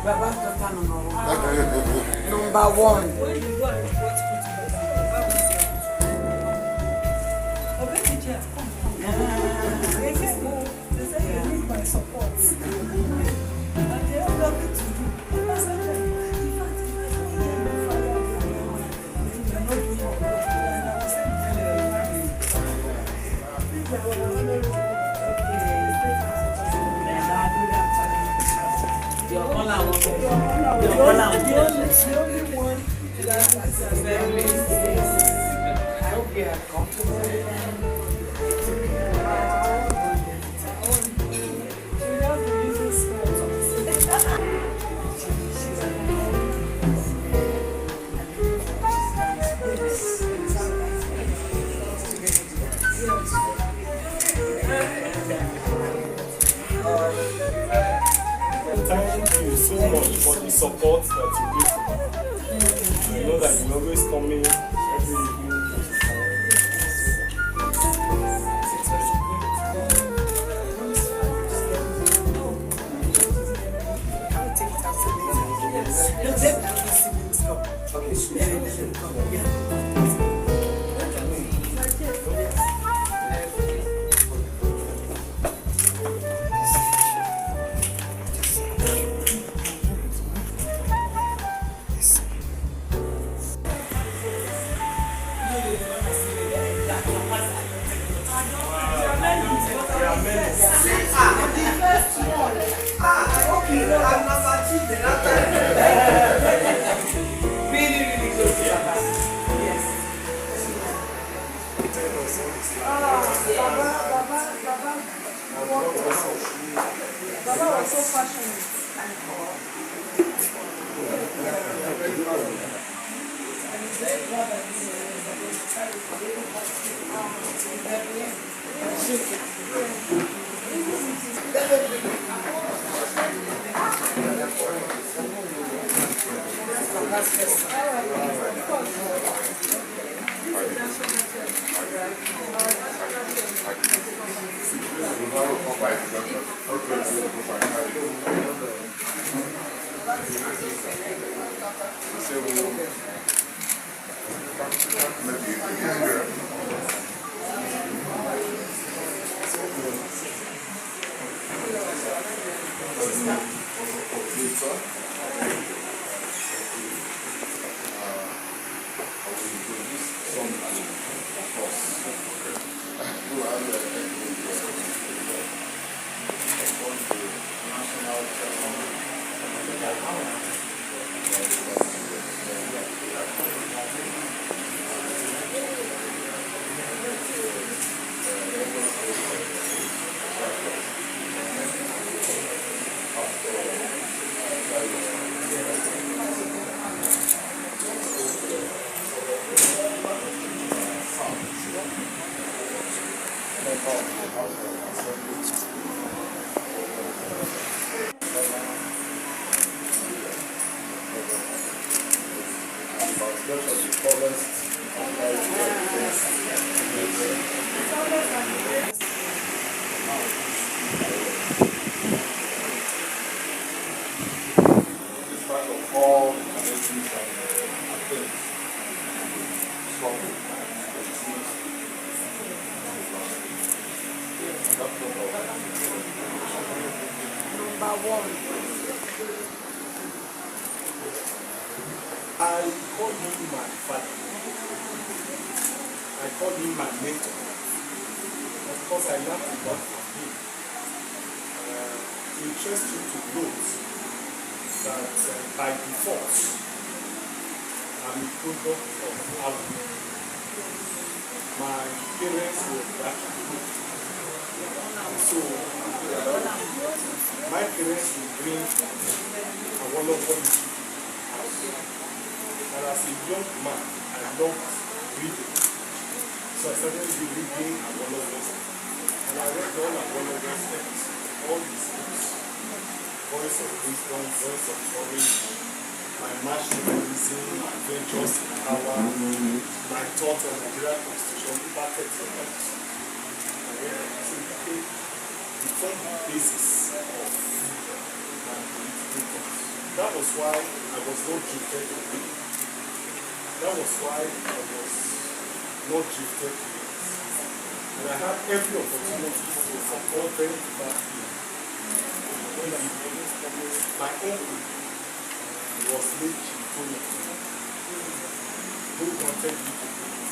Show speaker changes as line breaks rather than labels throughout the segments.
Baba's daughter number one. Number one.
When you go and report to Baba will say, Obetija, come on. They say you need my support. And they have nothing to do. I said, in fact, if I don't hear my father, you're not doing your work. And I will say,
The only one that is very I hope you are comfortable.
Thank you so much for the support that you give to me. I know that you always come in every evening.
Baba was so passionate. I call him my father. I call him my mentor. Of course, I learned a lot from him. He trusts you to note that by default, I'm a product of Awolowo. My parents were black. So, my parents will bring Awolowo into the house. And as a young man, I loved reading. So I started reading Awolowo. And I read all Awolowo's texts, all his books. Voice of Wisdom, Voice of Courage, my nationalism, Adventures in Power, my thought on Nigeria Constitution, Packet of Rights. And then it formed the basis of my political thoughts. That was why I was not drifted to it. That was why I was not drifted to it. And I had every opportunity to support them to that thing. My uncle was late Chintoni, who wanted me to do it.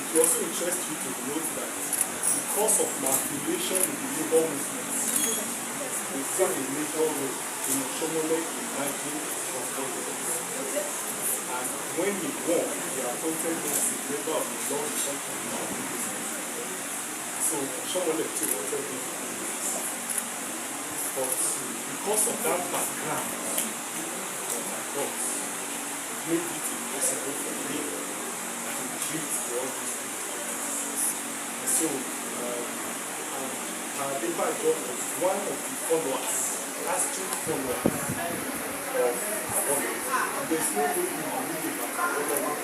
It will also interest you to note that because of my affiliation with the labor movement, we played a major role in Oshomole emerging from condolence. And when he won, he appointed me as a member of the law reform committee. So Oshomole too wanted me to do this. But because of that background that I got, it made it impossible for me to treat all these things. And so, Pa Adebanjo was one of the followers, astute followers of Awolowo. And there's no way you can read about Awolowo.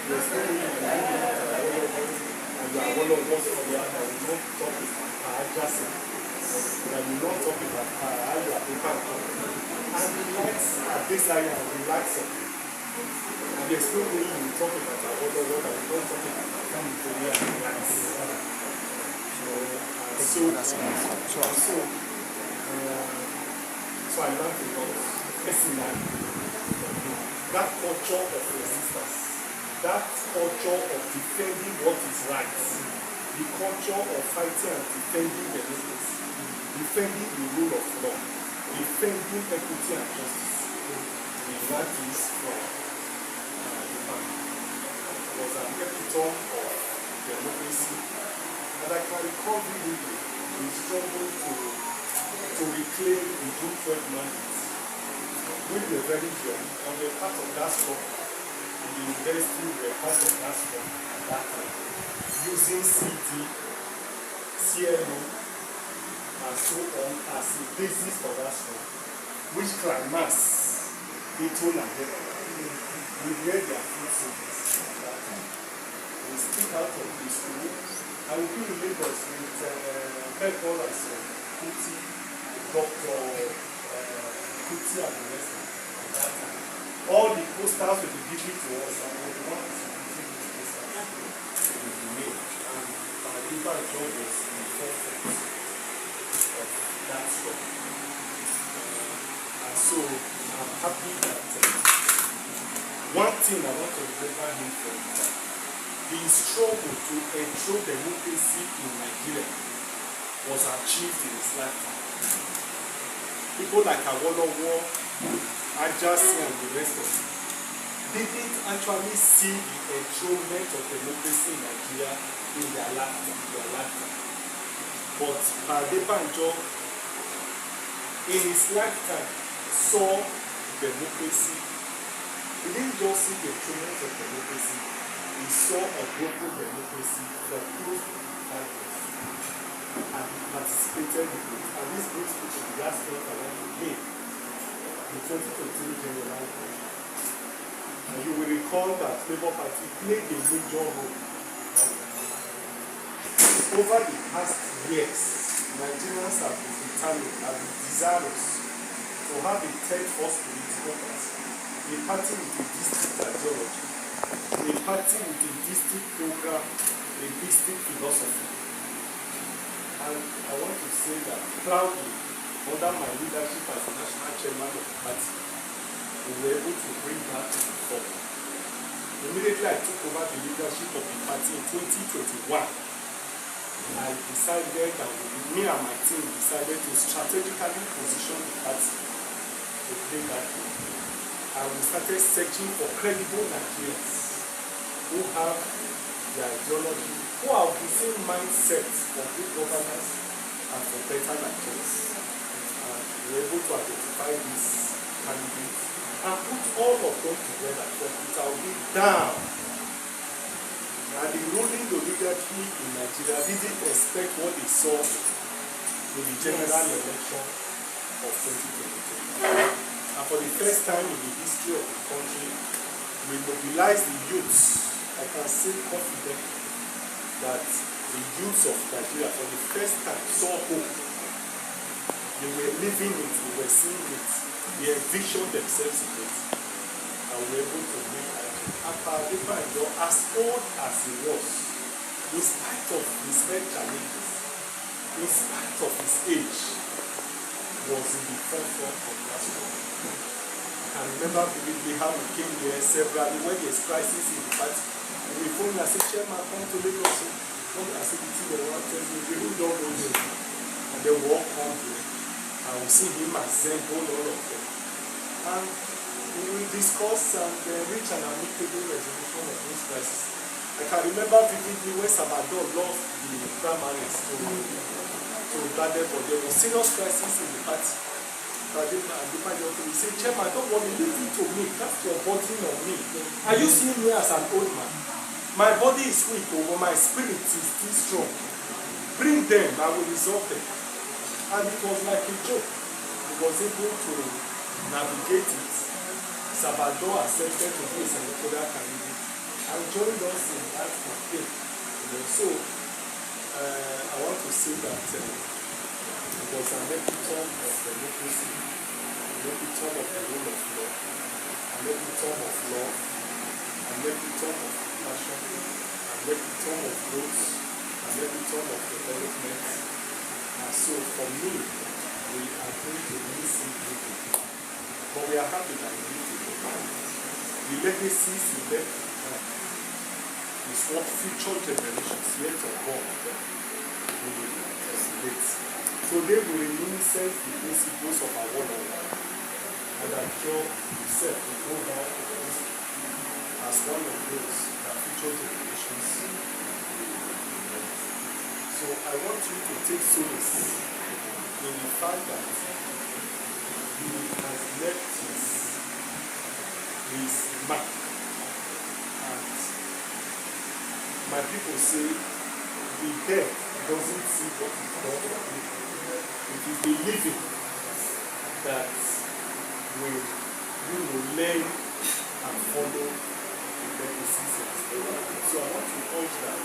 There's no way you can read about Awolowo and the Awolowo follower that will not talk about Pa Adebanjo, that will not talk about Pa Ayo Adebanjo. And he likes Adebanjo and he likes him. And there's no way you will talk about Awolowo that will not talk about Korea and he likes. So I learned a lot personally. That culture of resistance, that culture of defending what is right, the culture of fighting and defending the democracy, defending the rule of law, defending equity and justice. We learned this from the family. It was an epitome of democracy. And I can recall vividly we struggled to reclaim the June 12 mandate. We were very young and we were part of that struggle. In the university, we were part of that struggle at that time. Using CD, CLO, and so on as a basis for that struggle. Which climax, enthrone and we read their food service at that time. We speak out of the school. I will be in Lagos with Ekong and Kuti, Dr Kuti and the rest at that time. All the posters will be given to us and we want to give these posters to be made. And Pa Adebanjo was in the forefront of that struggle. And so I'm happy that one thing I want to remember him for is that the struggle to enthrone democracy in Nigeria was achieved in his lifetime. People like Awolowo, Ajasi and the rest of them didn't actually see the enthronement of democracy in Nigeria in their lifetime. But Pa Adebanjo, in his lifetime, saw democracy. He didn't just see the enthronement of democracy. He saw a global democracy for close to 5 years. And he participated in it. And this brings me to the last point I want to make. The 2023 general election. And you will recall that Labour Party played a major role. Over the past years, Nigerians have been determined and desirous to have a third force political party. A party with a distinct ideology. A party with a distinct program, a distinct philosophy. And I want to say that proudly, under my leadership as the national chairman of the party, we were able to bring that to the fore. Immediately I took over the leadership of the party in 2021. I decided that me and my team decided to strategically position the party to play that role. And we started searching for credible Nigerians who have the ideology, who have the same mindset for good governance and for better Nigerians. And we were able to identify these candidates and put all of them together for Peter Obi down. And the ruling oligarchy in Nigeria didn't expect what they saw in the general election of 2023. And for the first time in the history of the country, we mobilized the youths. I can say confidently that the youths of Nigeria for the first time saw hope They were living it, they were seeing it, they envisioned themselves in it, and were able to make it. And Pa Adebanjo, as old as he was, in spite of his health challenges, in spite of his age, was in the forefront of that story. I can remember vividly how we came here severally when there's crisis in the party. And we phoned and said, Chairman, come to Lagos. Come and see the thing they want to tell me. People don't know him. And they will all come here. And we see him assemble all of them. And we will discuss and reach an amicable resolution of this crisis. I can remember vividly when Salvador lost the primaries to Dayo, but there was serious crisis in the party. Adebanjo will say, Chairman, don't worry, leave it to me. That's your burden on me. Are you seeing me as an old man? My body is weak, but my spirit is still strong. Bring them, I will resolve them. And it was like a joke. He was able to navigate it. Salvador accepted to be a senatorial candidate and joined us in that campaign. So, I want to say that it was an epitome of democracy, an epitome of the rule of law, an epitome of love, an epitome of passion, an epitome of growth, an epitome of development. And so for me, we are going to miss it greatly. But we are happy that we need to go back. The legacies he left behind is what future generations yet unborn will emulate. So they will reminisce the principles of Awolowo, and I'm sure himself will go down to this as one of those that future generations will emulate. So I want you to take solace in the fact that he has left his mark. And my people say the dead doesn't see what is done for people. It is the living that will learn and follow the legacies of Stella. So I want to urge that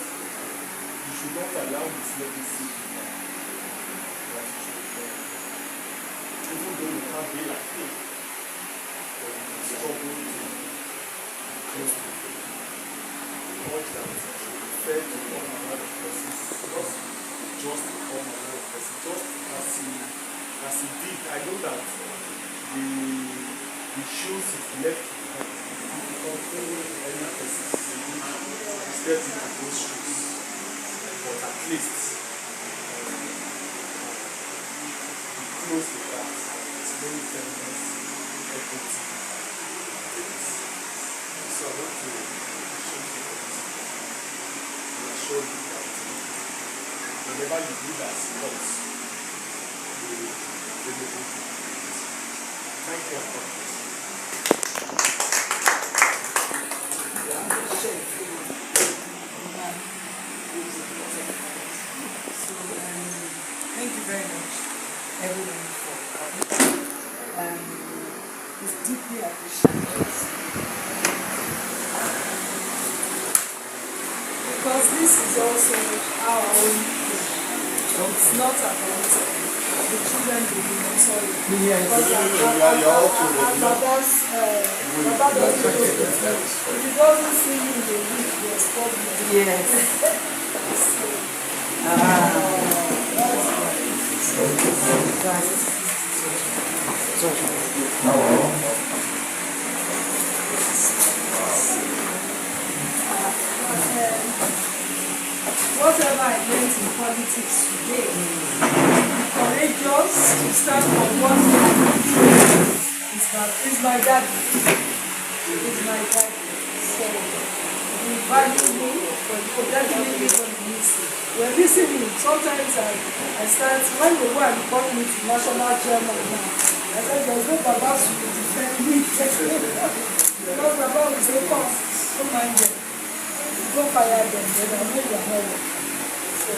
you should not allow this legacy to die. That you should learn. Even though you can't be like him, but you can struggle to be close to him. I urge that you should be fair to one another person, just to one another person, just as he did. I know that the shoes is left behind. If you continue any person, step into those shoes. But at least close to that, explain fairness, equity, so I want to assure you that whenever you do that, not thank you for this.
Thank you very much, everyone, for coming. It's deeply appreciated. Because this is also our own thing. It's not about the children being sorry.
Yes.
If he doesn't see you in the week, he has problems. Yes. Whatever I learned in politics today, courageous to stand for what is my daddy. Is my daddy. So we value me, but definitely when we listen. We're listening. Sometimes I start, when they go and report me to national chairman now, I said there's no Baba to defend me. Because Baba will say, come, don't mind them. Go fire them, then I know you're not working. So,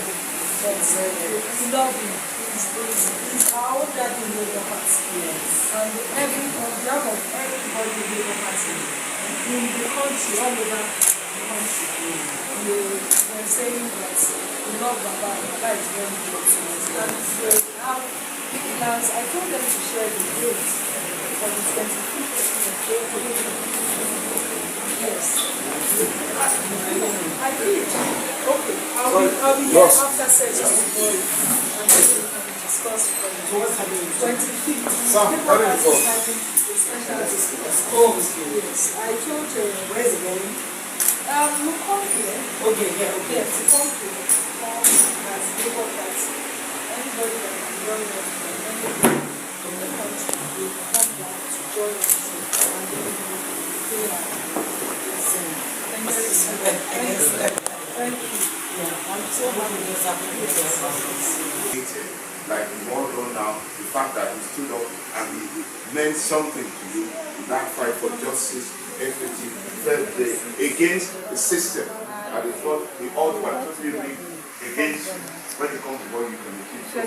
but it's lovely. It's our own daddy in the heart. Yes. And on behalf of everybody in the heart, in the country, all over the country, we're saying that we love Baba. Baba is very good to us. And we have Plans, I told them to share the date for the 25th of April. Yes. I did. Okay. I'll be here after service tomorrow. And then we can discuss from the 25th.
Sam, how did it go?
Oh, yes. I told
Where is it going?
you come here.
Okay, yeah, okay.
Yes, you come here. Come as labor party. Anybody that can join us from anywhere in the country will come down to join us. And then we will do our Thank you.
Yeah, I'm so happy this happened.
Like we all know now, the fact that he stood up and he meant something to you in that fight for justice, equity, fair play against the system. And they thought the odds were totally rigged against you when it comes to what you can achieve. So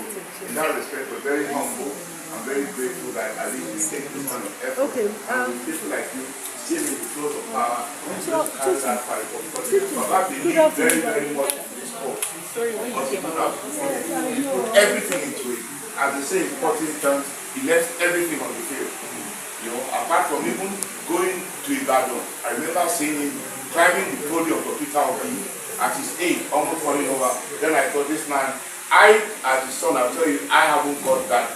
in that respect, we're very humble and very grateful that at least we take this kind of effort.
Okay,
and with people like you still in the close of power and just carry that fight for because Baba believed very, very much in this cause. Because he could have put everything into it. As they say in sporting terms, he left everything on the field. You know, apart from even going to Ibadan, I remember seeing him climbing the podium for Peter Obi at his age, almost falling over. Then I thought, this man, as his son, I'll tell you, I haven't got that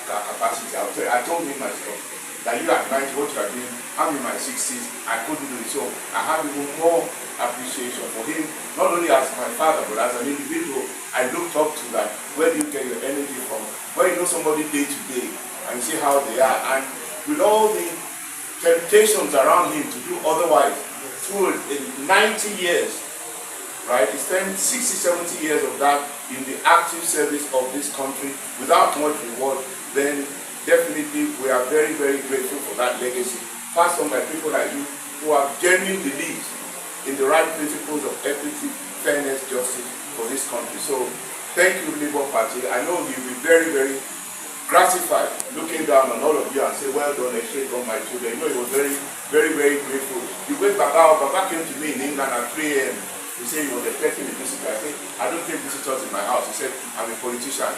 capacity. I told him myself that you at 90, what you are doing, I'm in my 60s, I couldn't do it. So I have even more appreciation for him, not only as my father, but as an individual. I looked up to that. Where do you get your energy from? Where you know somebody day to day and you see how they are. And with all the temptations around him to do otherwise, through 90 years, right? He spent 60, 70 years of that in the active service of this country without much reward. Then definitely we are very, very grateful for that legacy. Passed on by people like you who have genuine beliefs in the right principles of equity, fairness, justice for this country. So thank you, Labour Party. I know you'll be very, very gratified looking down on all of you and say, well done, exchange on my children. You know, he was very, very, very grateful. You went Baba came to me in England at 3 a.m. He said he was expecting a visitor. I said, I don't take visitors in my house. He said, I'm a politician.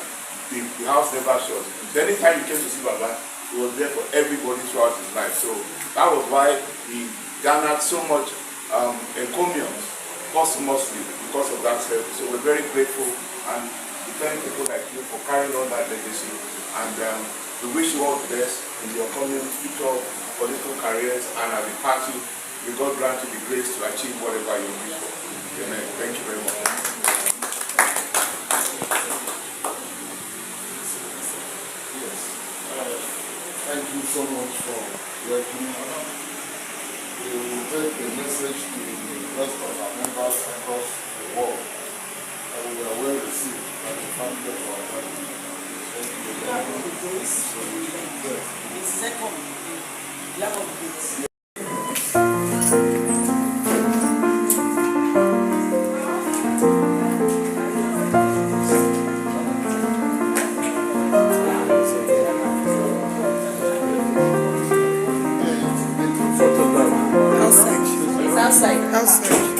The house never shuts. The anytime he came to see Baba, he was there for everybody throughout his life. So that was why he garnered so much encomiums posthumously because of that service. So we're very grateful and we thank people like you for carrying on that legacy. And we wish you all the best in your coming future political careers, and as a party, may God grant you the grace to achieve whatever you wish for. Amen. Thank you very much.
Yes. Thank you so much for welcoming us. We will take the message to the rest of our members across the world. And we are well received by the family of our family. Thank you very much.
The second, lack of grace.
Outside.